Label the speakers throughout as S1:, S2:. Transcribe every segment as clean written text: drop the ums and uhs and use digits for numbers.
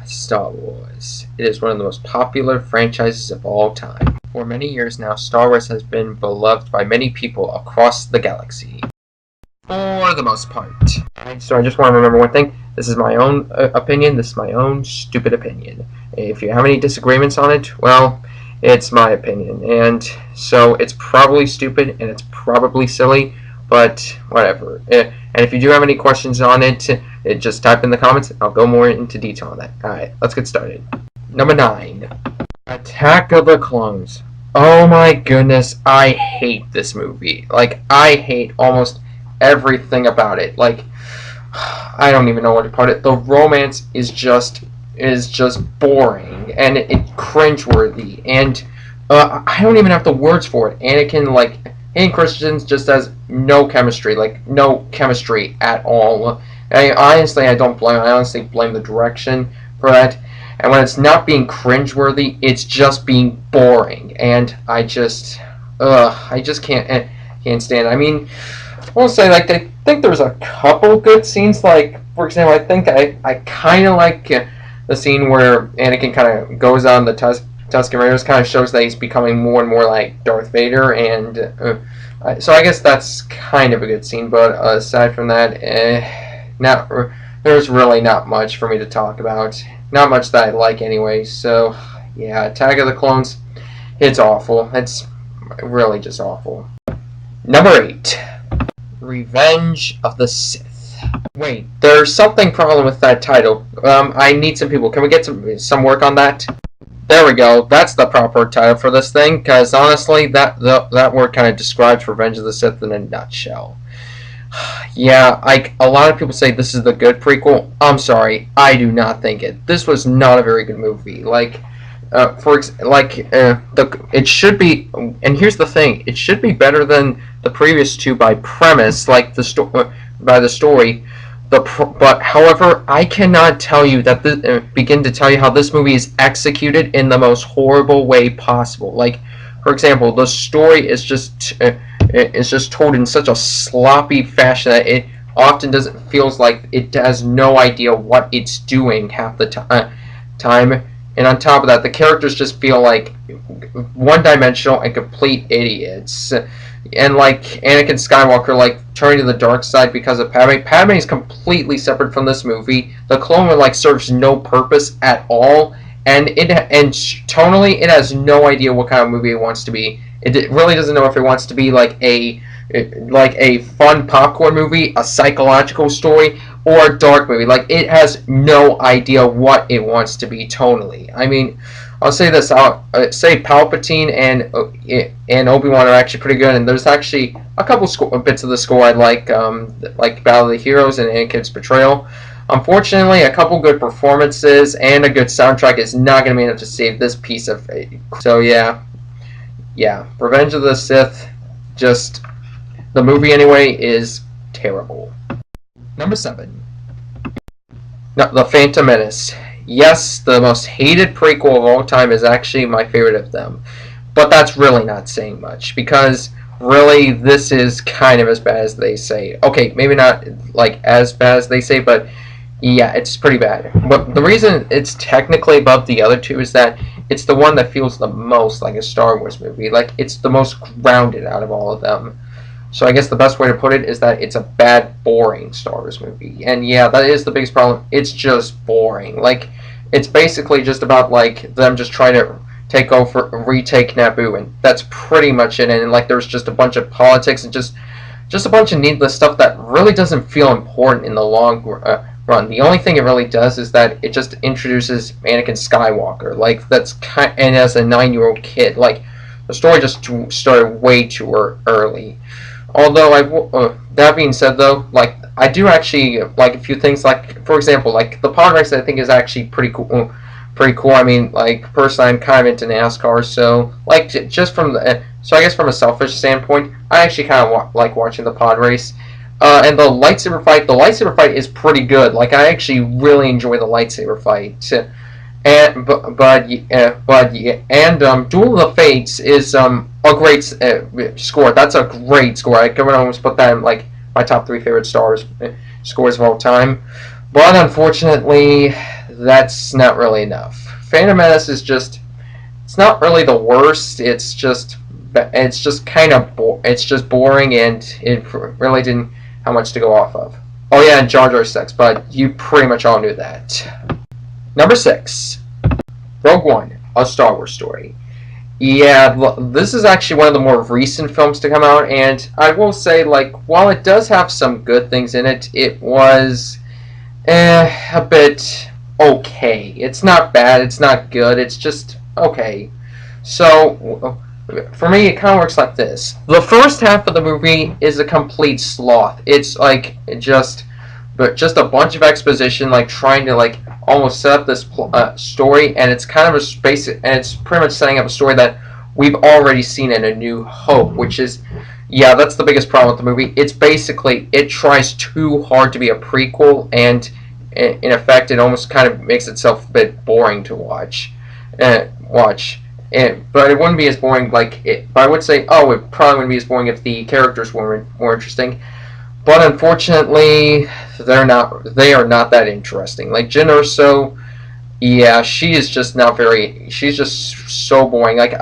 S1: Star Wars. It is one of the most popular franchises of all time. For many years now, Star Wars has been beloved by many people across the galaxy. For the most part. So I just want to remember one thing. This is my own opinion. This is my own stupid opinion. If you have any disagreements on it, well, it's my opinion. And so it's probably stupid and it's probably silly, but whatever. And if you do have any questions on it, just type in the comments. I'll go more into detail on that. Alright, let's get started. Number 9. Attack of the Clones. Oh my goodness, I hate this movie. Like, I hate almost everything about it. Like, I don't even know what to put it. The romance is just boring and it's cringeworthy, and I don't even have the words for it. Hayden Christensen just has no chemistry, like no chemistry at all. I honestly blame the direction for that. And when it's not being cringeworthy, it's just being boring, and I just can't stand it. I mean, I will say, like, I think there's a couple good scenes. Like, for example, I kind of like the scene where Anakin kind of goes on the Tusken Raiders. Kind of shows that he's becoming more and more like Darth Vader, and so I guess that's kind of a good scene. But aside from that, there's really not much for me to talk about. Not much that I like anyway. So yeah, Attack of the Clones, it's awful. It's really just awful. Number 8. Revenge of the Sith. Wait, there's something problem with that title. I need some people. Can we get some work on that? There we go. That's the proper title for this thing, because honestly, that word kind of describes Revenge of the Sith in a nutshell. Yeah, a lot of people say this is the good prequel. I'm sorry, I do not think it. This was not a very good movie. Like, it should be, and here's the thing, it should be better than the previous two by premise, like by the story. But however, I cannot tell you that begin to tell you how this movie is executed in the most horrible way possible. Like, for example, the story is just told in such a sloppy fashion that it often feels like it has no idea what it's doing half the time. And on top of that, the characters just feel like one-dimensional and complete idiots. And like Anakin Skywalker, like turning to the dark side because of Padme. Padme is completely separate from this movie. The Clone Wars serves no purpose at all, and tonally, it has no idea what kind of movie it wants to be. It really doesn't know if it wants to be like a fun popcorn movie, a psychological story, or a dark movie. Like, it has no idea what it wants to be tonally. I mean, I'll say this. I'll say Palpatine and Obi-Wan are actually pretty good, and there's actually a couple bits of the score I like Battle of the Heroes and Anakin's Betrayal. Unfortunately, a couple good performances and a good soundtrack is not going to be enough to save this piece of. So yeah, Revenge of the Sith, just the movie anyway, is terrible. Number 7. No, The Phantom Menace. Yes, the most hated prequel of all time is actually my favorite of them. But that's really not saying much, because really this is kind of as bad as they say. Okay, maybe not like as bad as they say, but yeah, it's pretty bad. But the reason it's technically above the other two is that it's the one that feels the most like a Star Wars movie. Like, it's the most grounded out of all of them. So I guess the best way to put it is that it's a bad, boring Star Wars movie. And yeah, that is the biggest problem. It's just boring. Like, it's basically just about, like, them just trying to retake Naboo, and that's pretty much it. And, like, there's just a bunch of politics and just a bunch of needless stuff that really doesn't feel important in the long run. The only thing it really does is that it just introduces Anakin Skywalker. Like, and as a 9-year-old kid, like, the story just started way too early. Although, that being said, though, like, I do actually like a few things. Like, for example, like, the pod race I think is actually pretty cool. I mean, like, personally, I'm kind of into NASCAR, so, like, just from so I guess from a selfish standpoint, I actually kind of like watching the pod race. And the lightsaber fight is pretty good. Like, I actually really enjoy the lightsaber fight. And Duel of the Fates is a great score. That's a great score. I could almost put that in like my top 3 favorite scores of all time. But unfortunately, that's not really enough. Phantom Menace is just, it's not really the worst. It's just kind of it's just boring, and it really didn't have much to go off of. Oh yeah, and Jar Jar sex, but you pretty much all knew that. Number 6, Rogue One, A Star Wars Story. Yeah, this is actually one of the more recent films to come out, and I will say, like, while it does have some good things in it, it was a bit okay. It's not bad, it's not good, it's just okay. So, for me, it kind of works like this. The first half of the movie is a complete sloth. It's like just a bunch of exposition, like trying to like almost set up this story, and it's kind of a basic, and it's pretty much setting up a story that we've already seen in A New Hope, which is, yeah, that's the biggest problem with the movie. It's basically, it tries too hard to be a prequel, and in effect, it almost kind of makes itself a bit boring to watch. But it wouldn't be as boring, like, but I would say, oh, it probably wouldn't be as boring if the characters were more interesting. But unfortunately, they are not that interesting. Like, Jyn Erso, yeah, she is just not very, she's just so boring. Like,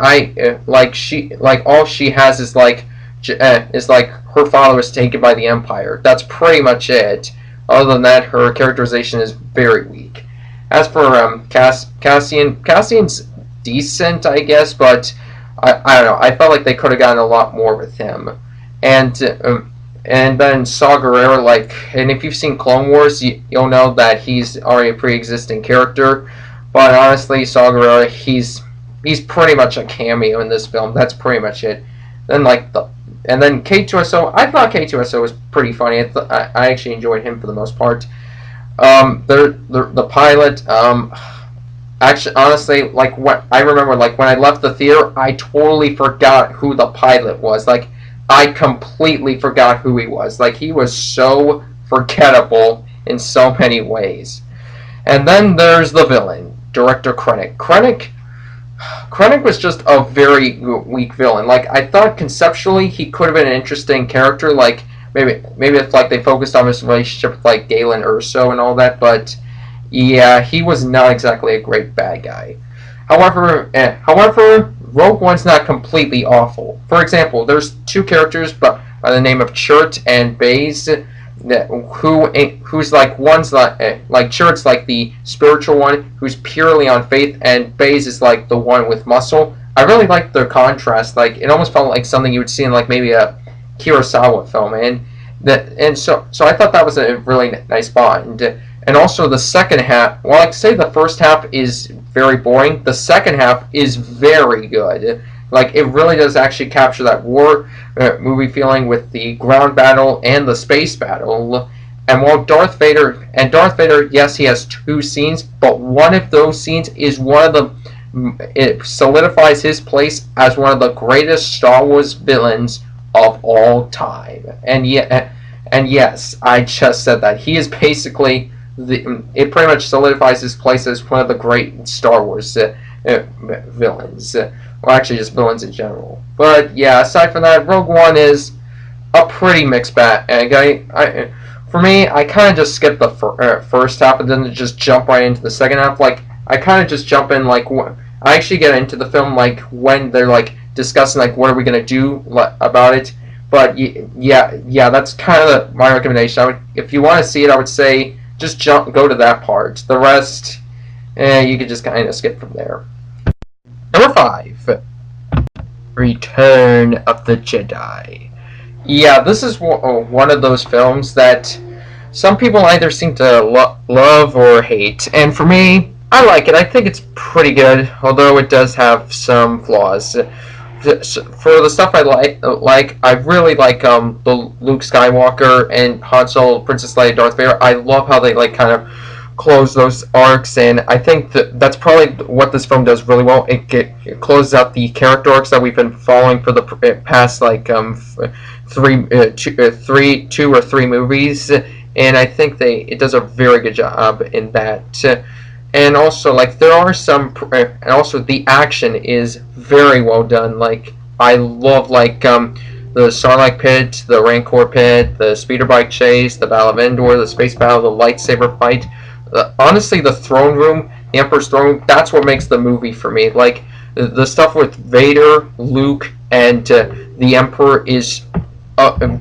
S1: all she has is like her father was taken by the Empire. That's pretty much it. Other than that, her characterization is very weak. As for Cassian's decent, I guess, but I don't know. I felt like they could have gotten a lot more with him. And then Saw Gerrera, like, and if you've seen Clone Wars, you'll know that he's already a pre-existing character. But honestly, Saw Gerrera, he's pretty much a cameo in this film. That's pretty much it. Then then K2SO, I thought K2SO was pretty funny. I actually enjoyed him for the most part. The pilot, actually, honestly, like, what I remember, like, when I left the theater, I totally forgot who the pilot was. Like, I completely forgot who he was. Like, he was so forgettable in so many ways. And then there's the villain, Director Krennic. Krennic was just a very weak villain. Like, I thought conceptually he could have been an interesting character. Like, maybe if, like, they focused on his relationship with, like, Galen Erso and all that, but yeah, he was not exactly a great bad guy. However, Rogue One's not completely awful. For example, there's two characters by the name of Chert and Baze, who's like, one's like Chert's like the spiritual one who's purely on faith, and Baze is like the one with muscle. I really liked their contrast. Like, it almost felt like something you would see in like maybe a Kurosawa film, and so I thought that was a really nice bond. And also the second half, well, I'd say the first half is very boring. The second half is very good. Like, it really does actually capture that war movie feeling with the ground battle and the space battle. And while Darth Vader, yes, he has two scenes, but one of those scenes is it solidifies his place as one of the greatest Star Wars villains of all time. And yes, I just said that. He is basically, it pretty much solidifies his place as one of the great Star Wars villains. Well, actually, just villains in general. But yeah, aside from that, Rogue One is a pretty mixed bag. For me, I kind of just skip the first half and then just jump right into the second half. Like, I kind of just jump in, like, I actually get into the film, like, when they're, like, discussing, like, what are we going to do about it. But yeah, that's kind of my recommendation. If you want to see it, I would say just go to that part. The rest, you could just kind of skip from there. Number 5, Return of the Jedi. Yeah, this is one of those films that some people either seem to love or hate, and for me, I like it. I think it's pretty good, although it does have some flaws. For the stuff I like, I really like the Luke Skywalker and Han Solo, Princess Leia, Darth Vader. I love how they like kind of close those arcs, and I think that's probably what this film does really well. It closes out the character arcs that we've been following for the past like two or three movies, and I think it does a very good job in that. And also, like, there are some, and also the action is very well done. Like, I love, like, the Sarlacc pit, the Rancor pit, the speeder bike chase, the Battle of Endor, the space battle, the lightsaber fight. honestly, the throne room, the Emperor's throne room, that's what makes the movie for me. Like the stuff with Vader, Luke, and the Emperor is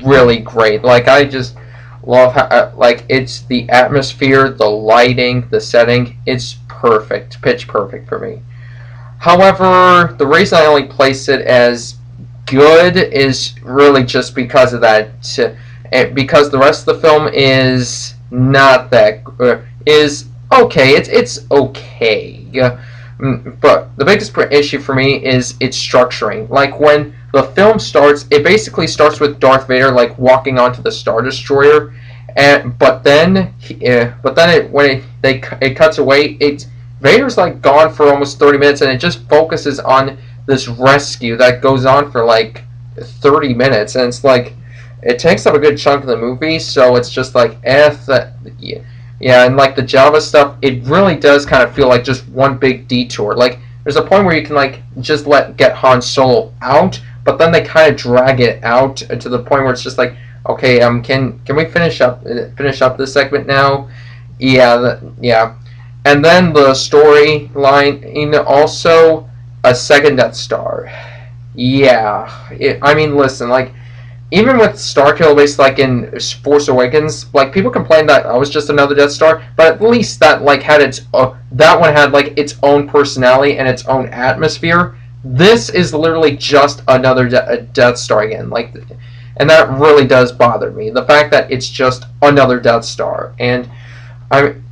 S1: really great. Like I just love how like it's the atmosphere, the lighting, the setting. It's perfect, pitch perfect for me. However, the reason I only place it as good is really just because of that. Because the rest of the film is not that is okay. It's okay. But the biggest issue for me is its structuring. Like when the film starts, it basically starts with Darth Vader like walking onto the Star Destroyer, and but then it cuts away. It's Vader's like gone for almost 30 minutes, and it just focuses on this rescue that goes on for like 30 minutes, and it's like it takes up a good chunk of the movie. So it's just like yeah, and like the Java stuff, it really does kind of feel like just one big detour. Like there's a point where you can like just get Han Solo out, but then they kind of drag it out to the point where it's just like, okay, can we finish up this segment now? Yeah. And then the storyline, also a second Death Star. Yeah, I mean, listen, like even with Starkiller base, like in Force Awakens, like people complained that I was just another Death Star, but at least that like had its that one had like its own personality and its own atmosphere. This is literally just another Death Star again, like, and that really does bother me. The fact that it's just another Death Star, and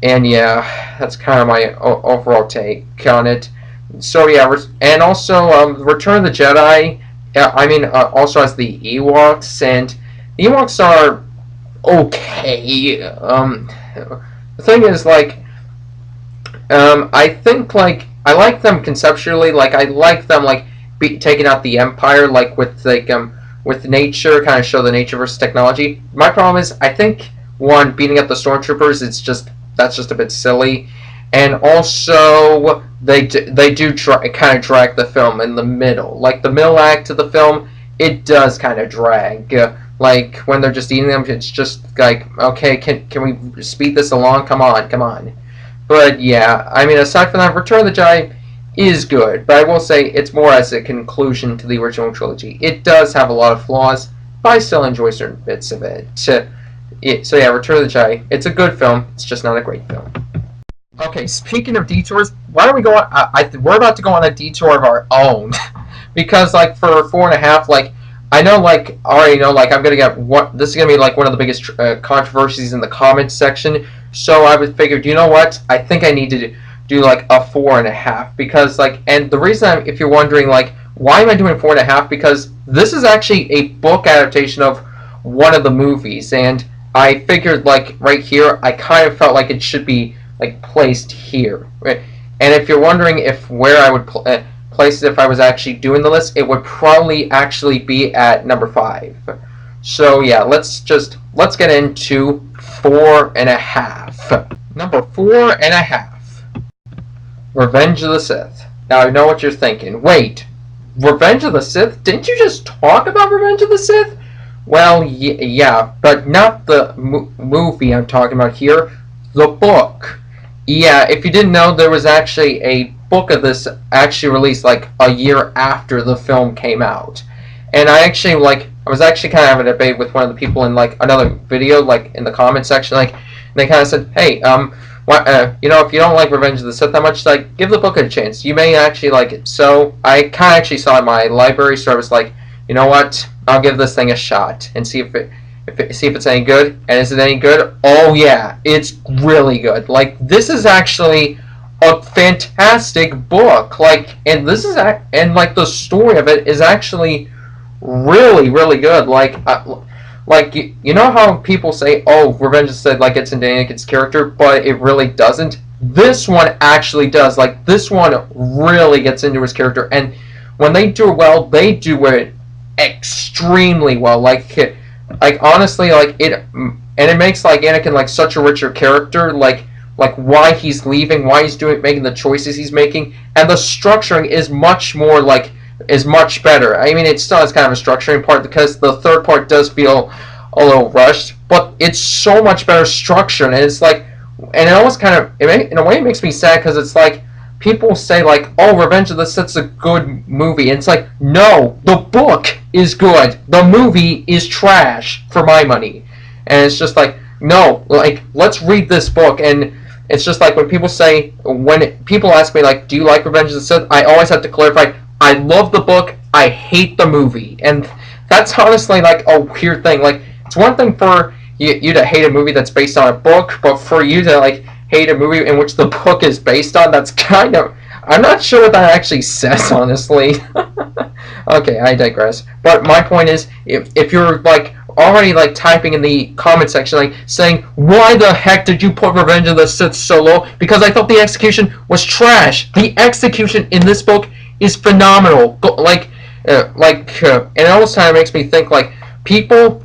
S1: yeah, that's kind of my overall take on it. So yeah, and also Return of the Jedi. I mean, also has the Ewoks, and the Ewoks are okay. The thing is, like, I think like I like them conceptually. Like I like them like taking out the Empire, like with nature, kind of show the nature versus technology. My problem is, I think one beating up the stormtroopers, that's just a bit silly, and also they do kind of drag the film in the middle. Like the middle act of the film, it does kind of drag. Like when they're just eating them, it's just like, okay, can we speed this along? Come on. But yeah, I mean, aside from that, Return of the Jedi is good, but I will say it's more as a conclusion to the original trilogy. It does have a lot of flaws, but I still enjoy certain bits of it. So yeah, Return of the Jedi, it's a good film, it's just not a great film. Okay, speaking of detours, why don't we go on, we're about to go on a detour of our own. Because, like, for 4.5, like, I know, like, I already know, like, I'm gonna get this is gonna be, like, one of the biggest controversies in the comments section, so I would figure, you know what, I think I need to do, like, a 4.5, because, like, and the reason if you're wondering, like, why am I doing 4.5, because this is actually a book adaptation of one of the movies, and I figured, like, right here, I kind of felt like it should be, like, placed here. Right? And if you're wondering if where I would place it if I was actually doing the list, it would probably actually be at number 5. So yeah, let's get into 4.5. Number 4.5. Revenge of the Sith. Now I know what you're thinking. Wait, Revenge of the Sith? Didn't you just talk about Revenge of the Sith? Well, yeah, but not the movie I'm talking about here. The book. Yeah, if you didn't know, there was actually a book of this actually released like a year after the film came out. And I was actually kind of having a debate with one of the people in like another video, like in the comment section, like, and they kind of said, hey, you know, if you don't like Revenge of the Sith that much, like, give the book a chance. You may actually like it. So I kind of actually saw it in my library, so I was like, you know what, I'll give this thing a shot and see if it's any good. And is it any good? Oh yeah, it's really good. Like, this is actually a fantastic book. Like, and like the story of it is actually really, really good. Like you know how people say, oh, Revenge of the Sith, like, it's in Anakin's character, but it really doesn't. This one actually does. Like, this one really gets into his character, and when they do it well, they do it extremely well. Like honestly, like it makes like Anakin like such a richer character, like why he's leaving, why he's making the choices he's making, and the structuring is much better. I mean, it still has kind of a structuring part because the third part does feel a little rushed, but it's so much better structured, and it's like, and it almost kind of in a way it makes me sad because it's like people say like, "Oh, Revenge of the Sith's a good movie," and it's like, no, the book is good. The movie is trash for my money, and it's just like, no, like let's read this book. And it's just like when people ask me like, "Do you like Revenge of the Sith?" I always have to clarify, I love the book, I hate the movie, and that's honestly like a weird thing. Like it's one thing for you to hate a movie that's based on a book, but for you to like hate a movie in which the book is based on, that's kind of, I'm not sure what that actually says, honestly. Okay, I digress. But my point is, if you're like already like typing in the comment section like saying, why the heck did you put Revenge of the Sith so low? Because I thought the execution was trash. The execution in this book is phenomenal. And it almost kind of makes me think like, people,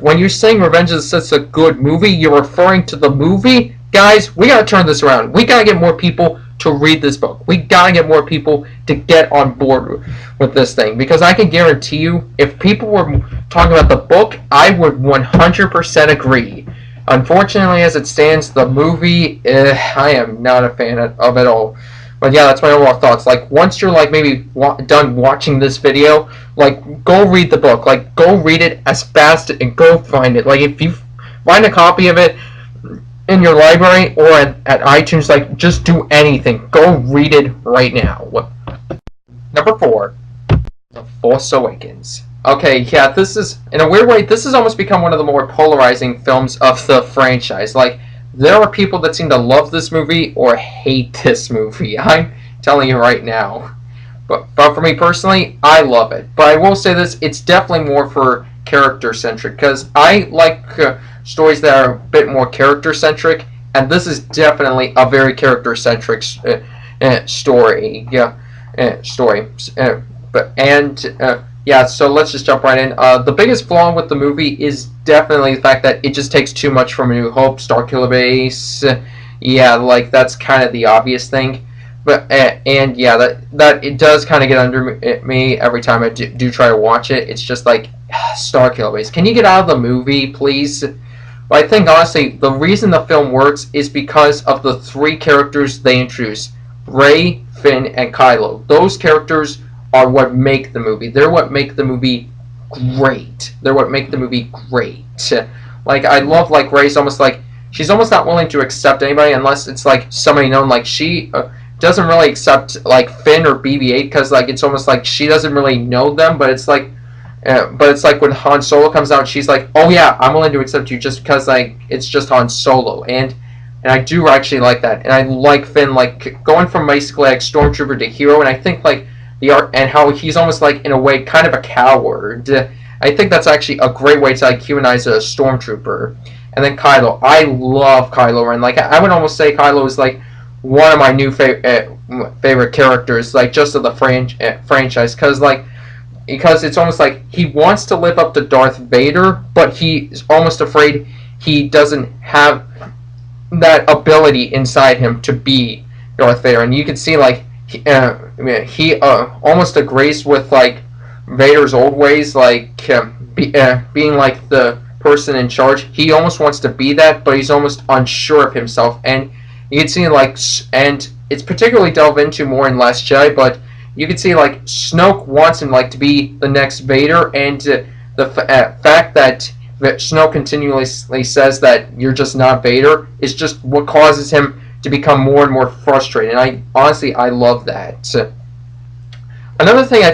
S1: when you're saying Revenge of the Sith's a good movie, you're referring to the movie. Guys, we gotta turn this around. We gotta get more people to read this book. We gotta get more people to get on board with this thing, because I can guarantee you, if people were talking about the book, I would 100% agree. Unfortunately, as it stands, the movie, I am not a fan of it all. But yeah, that's my overall thoughts. Like, once you're like maybe done watching this video, like go read the book. Like, go read it as fast and go find it. Like, if you find a copy of it in your library or at iTunes, like, just do anything. Go read it right now. Number 4, The Force Awakens. Okay, yeah, this is, in a weird way, this has almost become one of the more polarizing films of the franchise. Like, there are people that seem to love this movie or hate this movie. I'm telling you right now. But for me personally, I love it. But I will say this, it's definitely more for character-centric, because I like stories that are a bit more character-centric, and this is definitely a very character-centric story. Yeah, so let's just jump right in. The biggest flaw with the movie is definitely the fact that it just takes too much from A New Hope, Starkiller Base. Yeah, like, that's kind of the obvious thing. But and yeah, that it does kind of get under me every time I do try to watch it. It's just like, Starkiller Base, can you get out of the movie, please? But I think, honestly, the reason the film works is because of the 3 characters they introduce. Rey, Finn, and Kylo. Those characters are what make the movie. They're what make the movie great. Like, I love, like, Rey's almost like, she's almost not willing to accept anybody unless it's, like, somebody known. Like, she doesn't really accept, like, Finn or BB-8, because, like, it's almost like she doesn't really know them, but it's like when Han Solo comes out, she's like, oh yeah, I'm willing to accept you just because, like, it's just Han Solo. And I do actually like that. And I like Finn, like, going from basically, like, Stormtrooper to hero, and I think, like, the art and how he's almost like, in a way, kind of a coward. I think that's actually a great way to like humanize a Stormtrooper. And then Kylo, I love Kylo Ren. Like, I would almost say Kylo is like one of my new favorite characters, like, just of the franchise, because it's almost like he wants to live up to Darth Vader, but he's almost afraid he doesn't have that ability inside him to be Darth Vader. And you can see, like, he almost agrees with, like, Vader's old ways, like, being, like, the person in charge. He almost wants to be that, but he's almost unsure of himself. And you can see, like, and it's particularly delved into more in Last Jedi, but you can see, like, Snoke wants him, like, to be the next Vader, and the fact that Snoke continuously says that you're just not Vader is just what causes him to become more and more frustrated. And I love that. Another thing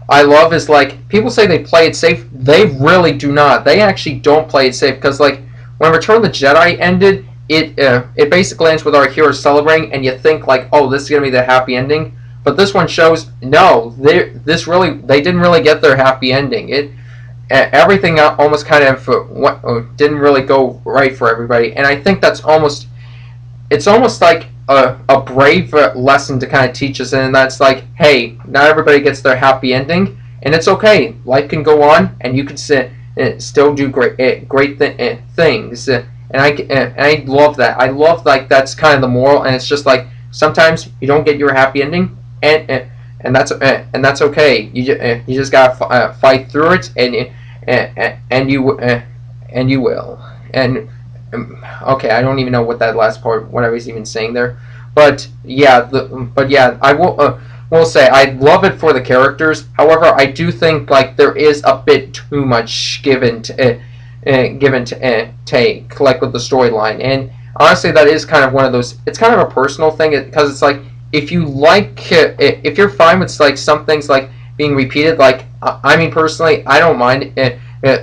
S1: I love is, like, people say they play it safe. They really do not. They actually don't play it safe, because, like, when Return of the Jedi ended, it basically ends with our heroes celebrating, and you think, like, oh, this is gonna be the happy ending. But this one shows, no, they didn't really get their happy ending. Everything almost kind of didn't really go right for everybody, and I think it's almost like a brave lesson to kind of teach us, and that's like, hey, not everybody gets their happy ending, and it's okay. Life can go on, and you can still do great things. And I love that. I love, like, that's kind of the moral, and it's just like, sometimes you don't get your happy ending, and that's okay. You just gotta fight through it, and you will. And Okay, I don't even know what that last part, what I was even saying there, but yeah, I will say I love it for the characters. However, I do think like there is a bit too much given to take, like with the storyline, and honestly, that is kind of one of those. It's kind of a personal thing because it's like if you like, if you're fine with like some things like being repeated, like I mean personally, I don't mind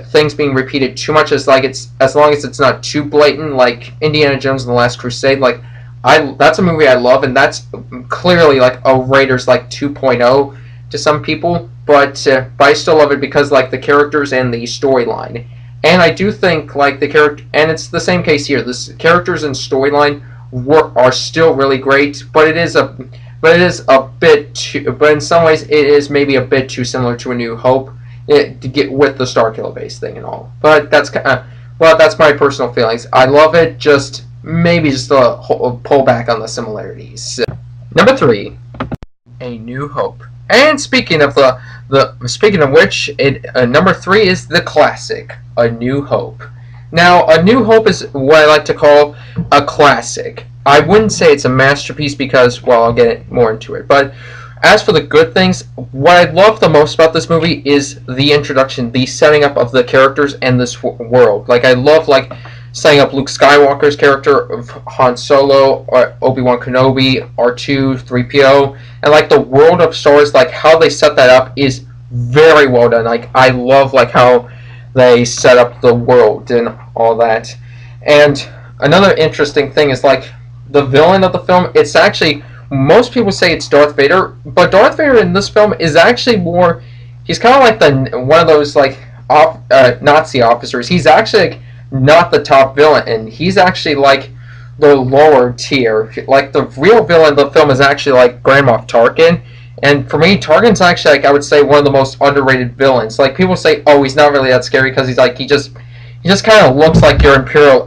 S1: things being repeated too much as long as it's not too blatant, like Indiana Jones and the Last Crusade. Like that's a movie I love, and that's clearly like a Raiders like 2.0 to some people, but I still love it because like the characters and the storyline. And I do think like the character, and it's the same case here. The characters and storyline are still really great, but it is a bit too. But in some ways, it is maybe a bit too similar to A New Hope to get with the Starkiller base thing and all. But that's my personal feelings. I love it. Just maybe just a pull back on the similarities. Number 3, A New Hope. And speaking of speaking of which, number 3 is the classic, A New Hope. Now, A New Hope is what I like to call a classic. I wouldn't say it's a masterpiece because, well, I'll get more into it. But as for the good things, what I love the most about this movie is the introduction, the setting up of the characters and this world. Like, I love, like, setting up Luke Skywalker's character, of Han Solo, Obi-Wan Kenobi, R2, 3PO, and like the world of Star Wars, like how they set that up is very well done. Like I love like how they set up the world and all that. And another interesting thing is like the villain of the film. It's actually, most people say it's Darth Vader, but Darth Vader in this film is actually more. He's kind of like one of those like Nazi officers. He's actually like, not the top villain, and he's actually like the lower tier. Like the real villain of the film is actually like Grand Moff Tarkin, and for me, Tarkin's actually like I would say one of the most underrated villains. Like people say, oh, he's not really that scary because he's like he just kind of looks like your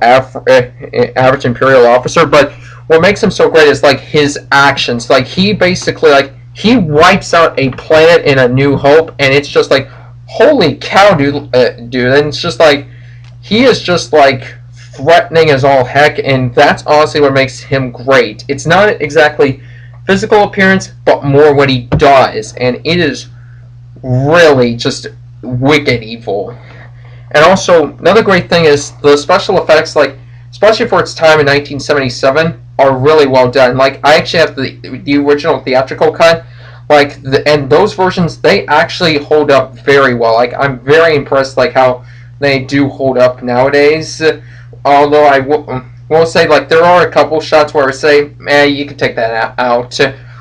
S1: average Imperial officer. But what makes him so great is like his actions. Like he basically like he wipes out a planet in A New Hope, and it's just like holy cow, dude, and it's just like. He is just like threatening as all heck, and that's honestly what makes him great. It's not exactly physical appearance, but more what he does, and it is really just wicked evil. And also, another great thing is the special effects, like especially for its time in 1977, are really well done. Like I actually have the original theatrical cut, and those versions they actually hold up very well. Like I'm very impressed, like how they do hold up nowadays. Although I will say, like, there are a couple shots where I say, you can take that out.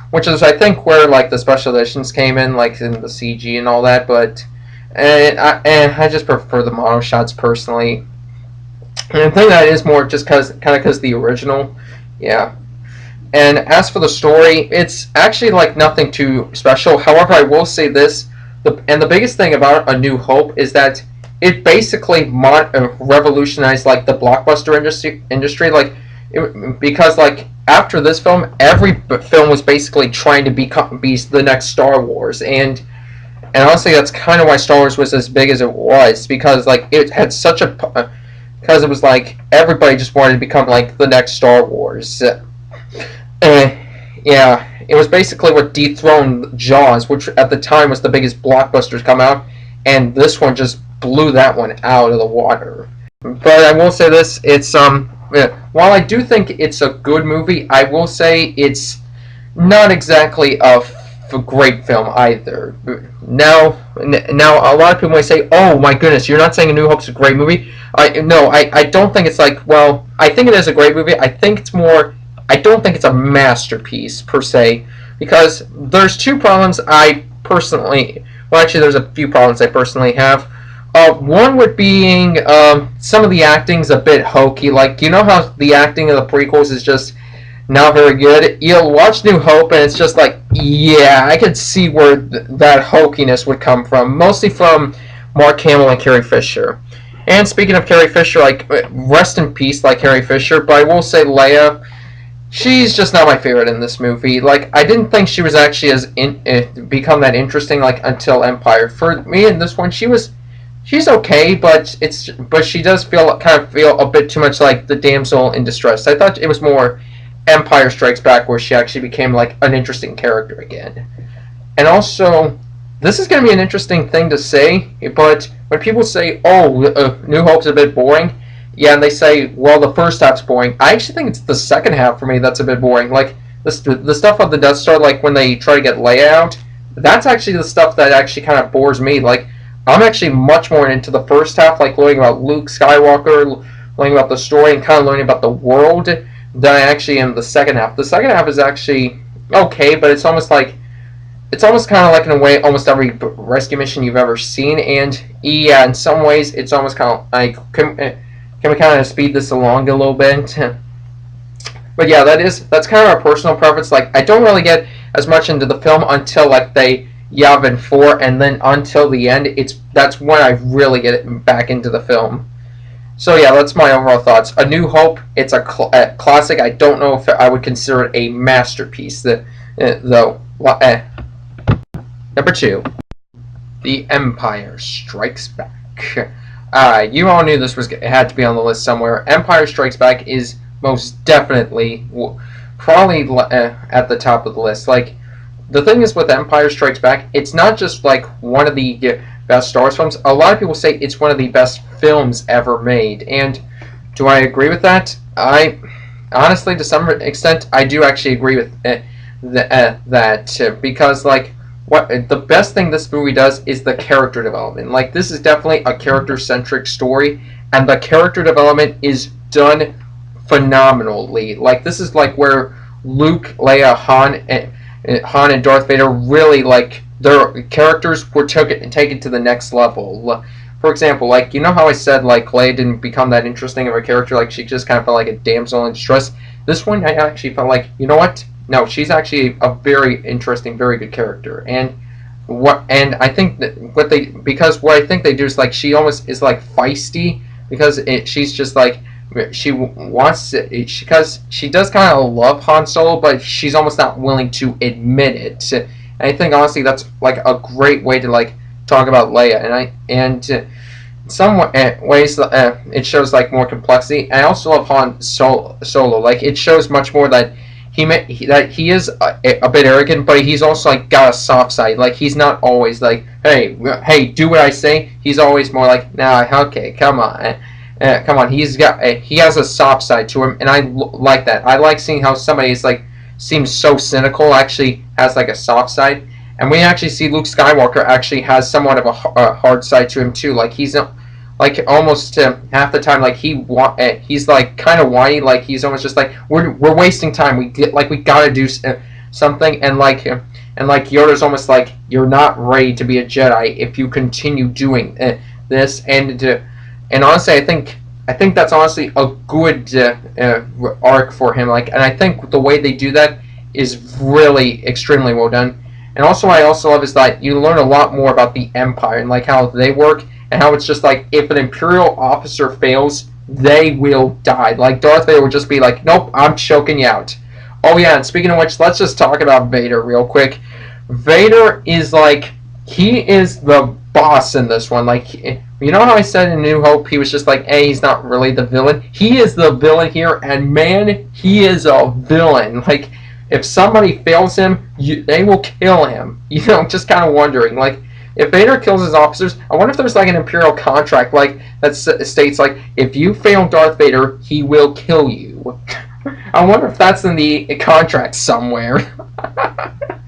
S1: Which is, I think, where, like, the special editions came in, like, in the CG and all that. But, I just prefer the mono shots, personally. And I think that is more just because the original, yeah. And as for the story, it's actually, like, nothing too special. However, I will say this, the biggest thing about A New Hope is that it basically revolutionized like the blockbuster industry, like because like after this film, every film was basically trying to be the next Star Wars, and honestly, that's kind of why Star Wars was as big as it was, because like it had such because it was like everybody just wanted to become like the next Star Wars. Yeah, it was basically what dethroned Jaws, which at the time was the biggest blockbusters come out, and this one just blew that one out of the water. But I will say this, it's while I do think it's a good movie, I will say it's not exactly a great film either. Now a lot of people might say, oh my goodness, you're not saying A New Hope's a great movie? I don't think it's like, well, I think it is a great movie. I think it's more, I don't think it's a masterpiece per se, because there's two problems I personally, well actually there's a few problems I personally have. One would being some of the acting's a bit hokey. Like, you know how the acting of the prequels is just not very good? You'll watch New Hope and it's just like, yeah, I could see where that hokiness would come from. Mostly from Mark Hamill and Carrie Fisher. And speaking of Carrie Fisher, like, rest in peace, like Carrie Fisher, but I will say Leia, she's just not my favorite in this movie. Like, I didn't think she was actually become that interesting, like, until Empire. For me in this one, she was she's okay, but she does kind of feel a bit too much like the damsel in distress. I thought it was more Empire Strikes Back where she actually became like an interesting character again. And also, this is going to be an interesting thing to say, but when people say, "Oh, New Hope's a bit boring," yeah, and they say, "Well, the first half's boring," I actually think it's the second half for me that's a bit boring. Like the stuff on the Death Star, like when they try to get Leia out, that's actually the stuff that actually kind of bores me. Like I'm actually much more into the first half, like learning about Luke Skywalker, learning about the story, and kind of learning about the world, than I actually am the second half. The second half is actually okay, but it's almost kind of like in a way almost every rescue mission you've ever seen, and yeah, in some ways it's almost kind of like can we kind of speed this along a little bit? But yeah, that's kind of our personal preference. Like I don't really get as much into the film until like they Yavin 4, and then until the end, that's when I really get back into the film. So yeah, that's my overall thoughts. A New Hope, it's a classic. I don't know if I would consider it a masterpiece, though. Number 2, The Empire Strikes Back. You all knew it had to be on the list somewhere. Empire Strikes Back is most definitely, probably at the top of the list. Like, the thing is with Empire Strikes Back, it's not just like one of the best Star Wars films. A lot of people say it's one of the best films ever made, and do I agree with that? I honestly, to some extent, I do actually agree with that because like what the best thing this movie does is the character development. Like this is definitely a character-centric story, and the character development is done phenomenally. Like this is like where Luke, Leia, Han, and Darth Vader really like their characters were taken to the next level. For example, like you know how I said like Leia didn't become that interesting of a character, like she just kind of felt like a damsel in distress. This one I actually felt like, you know what? No, she's actually a very interesting, very good character. And I think that what I think they do is like she almost is like feisty because she's just like she wants to, because she does kind of love Han Solo, but she's almost not willing to admit it. And I think honestly that's like a great way to like talk about Leia, and in some ways it shows like more complexity. And I also love Han Solo. Like it shows much more that he is a bit arrogant, but he's also like got a soft side. Like he's not always like, hey, do what I say. He's always more like, nah, okay, come on. Come on, he has a soft side to him, and I like that. I like seeing how somebody is like seems so cynical actually has like a soft side, and we actually see Luke Skywalker actually has somewhat of a hard side to him too. Like he's like almost half the time like he's like kind of whiny. Like he's almost just like we're wasting time. We gotta do something, and like Yoda's almost like you're not ready to be a Jedi if you continue doing this and honestly, I think that's honestly a good arc for him. Like, and I think the way they do that is really extremely well done. And also, what I also love is that you learn a lot more about the Empire and like how they work, and how it's just like if an Imperial officer fails, they will die. Like Darth Vader would just be like, "Nope, I'm choking you out." Oh yeah, and speaking of which, let's just talk about Vader real quick. Vader is like he is the boss in this one. Like, you know how I said in New Hope he was just like, hey, he's not really the villain? He is the villain here, and man, he is a villain. Like, if somebody fails him, they will kill him. You know, just kind of wondering, like, if Vader kills his officers, I wonder if there's like an Imperial contract like that states like, if you fail Darth Vader, he will kill you. I wonder if that's in the contract somewhere.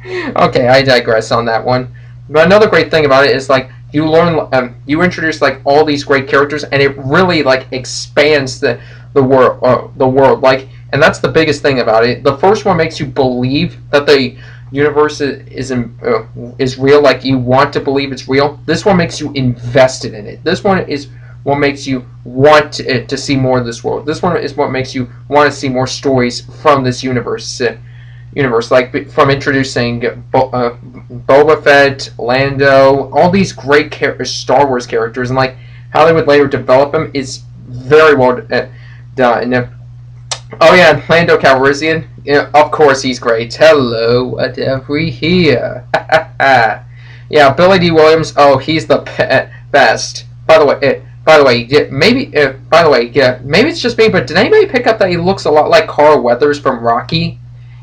S1: Okay, I digress on that one. But another great thing about it is like you learn, you introduce like all these great characters, and it really like expands the world. Like, and that's the biggest thing about it. The first one makes you believe that the universe is real. Like you want to believe it's real. This one makes you invested in it. This one is what makes you want to see more of this world. This one is what makes you want to see more stories from this universe, like from introducing Boba Fett, Lando, all these great Star Wars characters, and like how they would later develop them is very well done. Oh yeah, Lando Calrissian, of course he's great. Hello, what have we here? Yeah, Billy D. Williams, oh, he's the best. maybe it's just me, but did anybody pick up that he looks a lot like Carl Weathers from Rocky?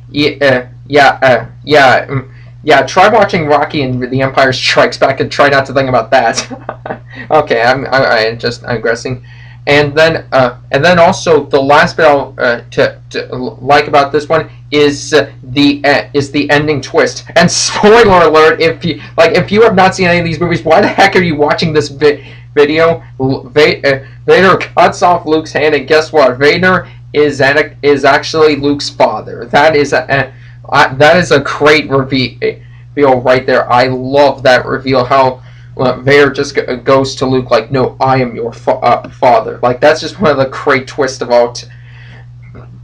S1: Yeah. Try watching Rocky and The Empire Strikes Back and try not to think about that. Okay, I'm just digressing. And then also the last bit I'll to like about this one is the ending twist. And spoiler alert: if you have not seen any of these movies, why the heck are you watching this video? Vader cuts off Luke's hand, and guess what? Vader is actually Luke's father. That is a great reveal right there. I love that reveal. How Vader just goes to Luke like, "No, I am your father." Like, that's just one of the great twists of all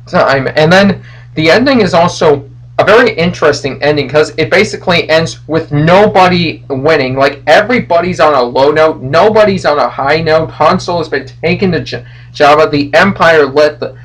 S1: time. And then the ending is also a very interesting ending because it basically ends with nobody winning. Like, everybody's on a low note, nobody's on a high note. Han Solo's been taken to Jabba. The Empire let the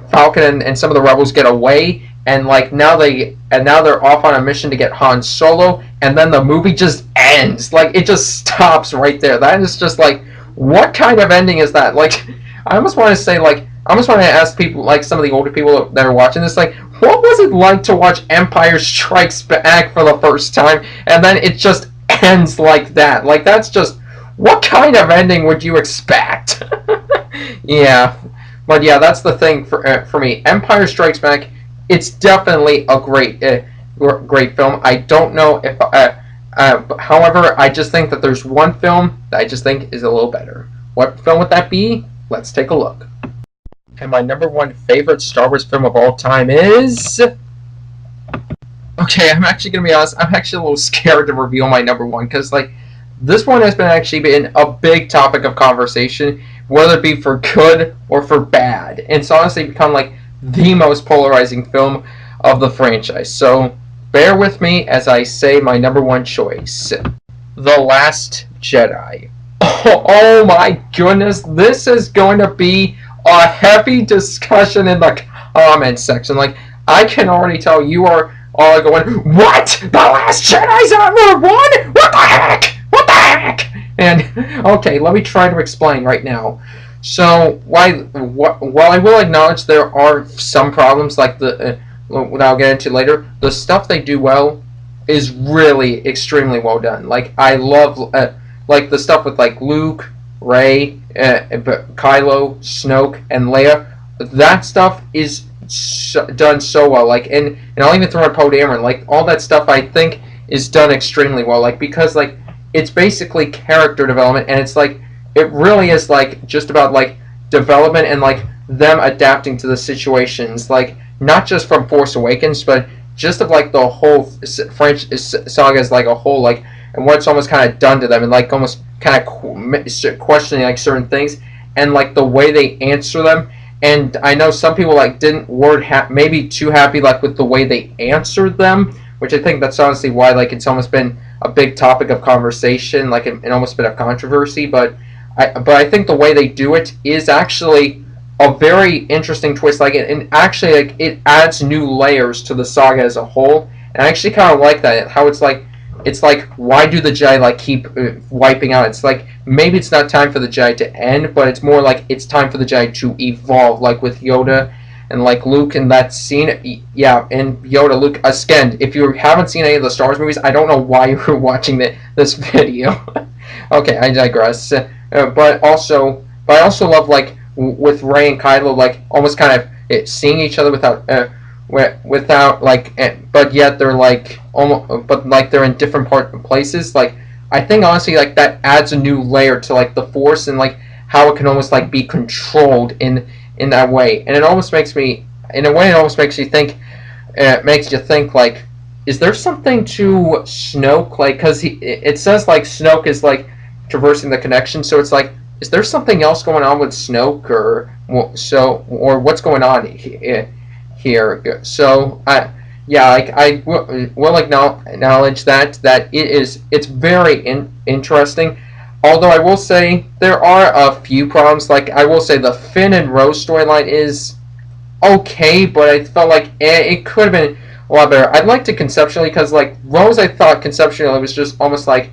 S1: Falcon and some of the rebels get away, and now they're off on a mission to get Han Solo, and then the movie just ends. Like, it just stops right there. That is just like, what kind of ending is that? Like, I almost want to say, like, I almost want to ask people, like some of the older people that are watching this, like, what was it like to watch Empire Strikes Back for the first time, and then it just ends like that? Like, that's just, what kind of ending would you expect? Yeah, but yeah, that's the thing for me. Empire Strikes Back, it's definitely a great film. I don't know if, however, I just think that there's one film that I just think is a little better. What film would that be? Let's take a look. And my number one favorite Star Wars film of all time is... Okay, I'm actually going to be honest, I'm actually a little scared to reveal my number one, because, like, this one has been a big topic of conversation, whether it be for good or for bad. And it's honestly become, like, the most polarizing film of the franchise. So, bear with me as I say my number one choice. The Last Jedi. Oh my goodness, this is going to be a heavy discussion in the comments section. Like, I can already tell you are all going, "What? The Last Jedi's number one? What the heck? What the heck?" And, okay, let me try to explain right now. So, while I will acknowledge there are some problems, like what I'll get into later, the stuff they do well is really extremely well done. Like, I love, like, the stuff with, like, Luke, Rey, Kylo, Snoke, and Leia. That stuff is done so well. Like, and I'll even throw in Poe Dameron. Like, all that stuff I think is done extremely well. Like, because, like, it's basically character development, and it's like, it really is like just about like development and like them adapting to the situations. Like, not just from Force Awakens, but just of like the whole French saga as like a whole. Like, and what's almost kind of done to them, and like almost kind of questioning like certain things, and like the way they answer them. And I know some people like weren't maybe too happy like with the way they answered them, which I think that's honestly why like it's almost been a big topic of conversation, like and almost a bit of controversy. But I think the way they do it is actually a very interesting twist. Like, and actually like it adds new layers to the saga as a whole. And I actually kind of like that. How it's like why do the Jedi like keep wiping out? It's like maybe it's not time for the Jedi to end, but it's more like it's time for the Jedi to evolve. Like with Yoda and like Luke in that scene. Yeah, and Yoda, Luke. Again, if you haven't seen any of the Star Wars movies, I don't know why you're watching this video. Okay, I digress. But I also love like with Rey and Kylo, like almost kind of seeing each other without like, but yet they're like almost, but like they're in different places. Like, I think honestly like that adds a new layer to like the Force and like how it can almost like be controlled in that way. And it almost makes me, in a way, it almost makes you think. Makes you think like, is there something to Snoke? Like, because it says like Snoke is like traversing the connection, so it's like, is there something else going on with Snoke, or what's going on here? So I will acknowledge that it's very interesting. Although I will say there are a few problems. Like, I will say the Finn and Rose storyline is okay, but I felt like it could have been a lot better. I'd like to conceptually, because like Rose, I thought conceptually was just almost like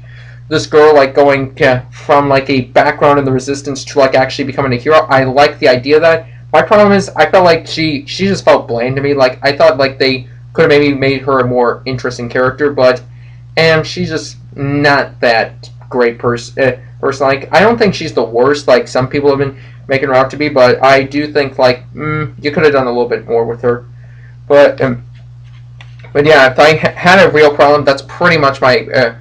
S1: this girl like going from like a background in the resistance to like actually becoming a hero. I like the idea of that. My problem is I felt like she just felt bland to me. Like I thought like they could have maybe made her a more interesting character, but and she's just not that great person. Like I don't think she's the worst. Like some people have been making her out to be, but I do think like you could have done a little bit more with her. But yeah, if I had a real problem, that's pretty much my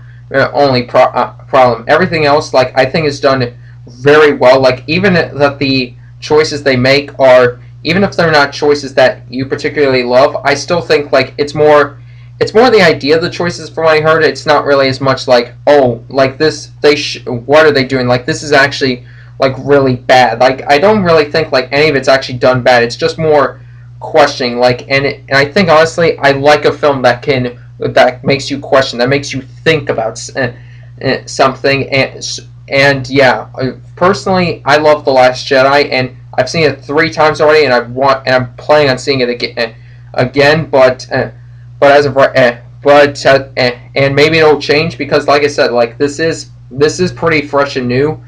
S1: only problem. Everything else, like I think, is done very well. Like even that the choices they make are, even if they're not choices that you particularly love, I still think like it's more the idea of the choices from what I heard. It's not really as much like, oh, like this what are they doing? Like this is actually like really bad. Like I don't really think like any of it's actually done bad. It's just more questioning. Like and I think honestly, I like a film that makes you question, that makes you think about something. And yeah, personally, I love The Last Jedi, and I've seen it 3 times already, and I'm planning on seeing it again. But as of right, and maybe it'll change because, like I said, like this is pretty fresh and new,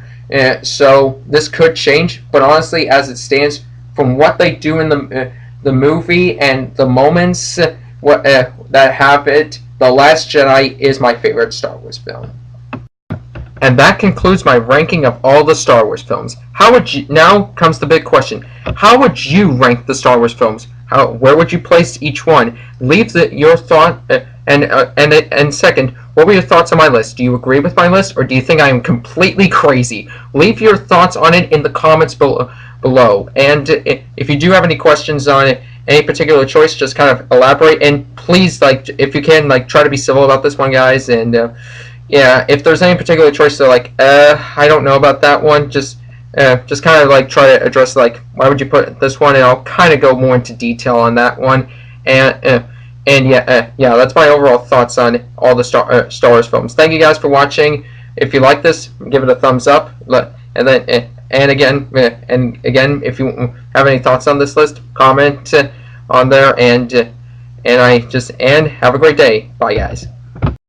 S1: so this could change. But honestly, as it stands, from what they do in the movie and the moments that have it, The Last Jedi is my favorite Star Wars film. And that concludes my ranking of all the Star Wars films. Now comes the big question. How would you rank the Star Wars films? Where would you place each one? Leave your thought, and second, what were your thoughts on my list? Do you agree with my list, or do you think I am completely crazy? Leave your thoughts on it in the comments below. And if you do have any questions on any particular choice, just kind of elaborate. And please, like, if you can, like, try to be civil about this one, guys. And yeah, if there's any particular choice that like, I don't know about that one, just kind of like try to address like, why would you put this one, and I'll kind of go more into detail on that one. And yeah, that's my overall thoughts on all the Star Wars films. Thank you guys for watching. If you like this, give it a thumbs up. And then and again, if you have any thoughts on this list, comment on there. And have a great day. Bye, guys.